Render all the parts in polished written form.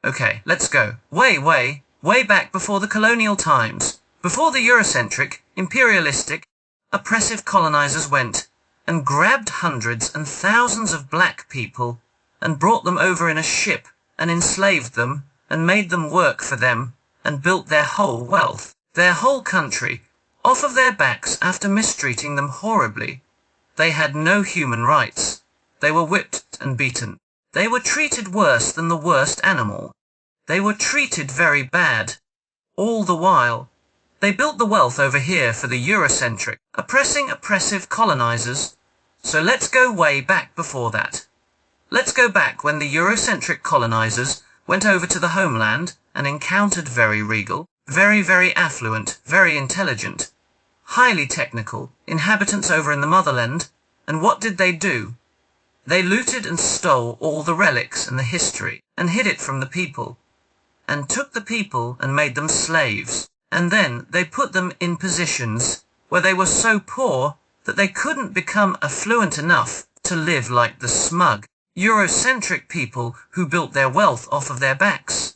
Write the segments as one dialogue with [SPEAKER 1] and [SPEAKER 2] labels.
[SPEAKER 1] Okay, let's go. Way back before the colonial times. Before the Eurocentric, imperialistic, oppressive colonizers went and grabbed hundreds and thousands of black people and brought them over in a ship and enslaved them and made them work for them and built their whole wealth, their whole country, off of their backs after mistreating them horribly. They had no human rights. They were whipped and beaten. They were treated worse than the worst animal. They were treated very bad. All the while, they built the wealth over here for the Eurocentric, oppressive colonizers. So let's go way back before that. Let's go back when the Eurocentric colonizers went over to the homeland and encountered very regal, very affluent, very intelligent, highly technical inhabitants over in the motherland. And what did they do? They looted and stole all the relics and the history and hid it from the people, and took the people and made them slaves. And then they put them in positions where they were so poor that they couldn't become affluent enough to live like the smug, Eurocentric people who built their wealth off of their backs.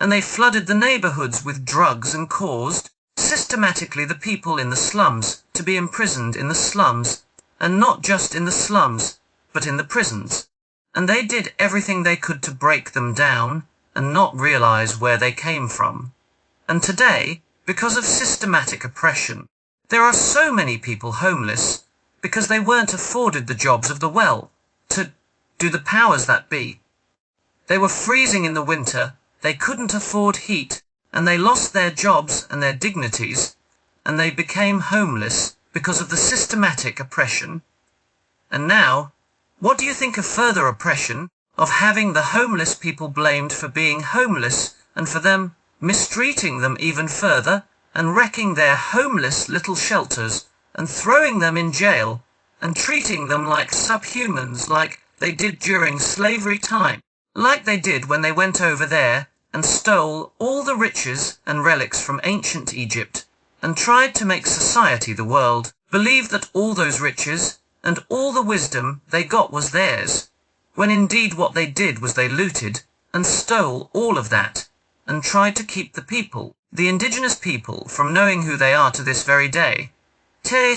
[SPEAKER 1] And they flooded the neighborhoods with drugs and caused, systematically, the people in the slums to be imprisoned in the slums, and not just in the slums, but in the prisons. And they did everything they could to break them down and not realize where they came from. And today, because of systematic oppression, there are so many people homeless because they weren't afforded the jobs of the well to do the powers that be. They were freezing in the winter, they couldn't afford heat, and they lost their jobs and their dignities, and they became homeless because of the systematic oppression. And now, what do you think of further oppression, of having the homeless people blamed for being homeless and for them mistreating them even further and wrecking their homeless little shelters and throwing them in jail and treating them like subhumans, like they did during slavery time, like they did when they went over there and stole all the riches and relics from ancient Egypt and tried to make society, the world, believe that all those riches and all the wisdom they got was theirs, when indeed what they did was they looted and stole all of that and tried to keep the people, the indigenous people, from knowing who they are to this very day.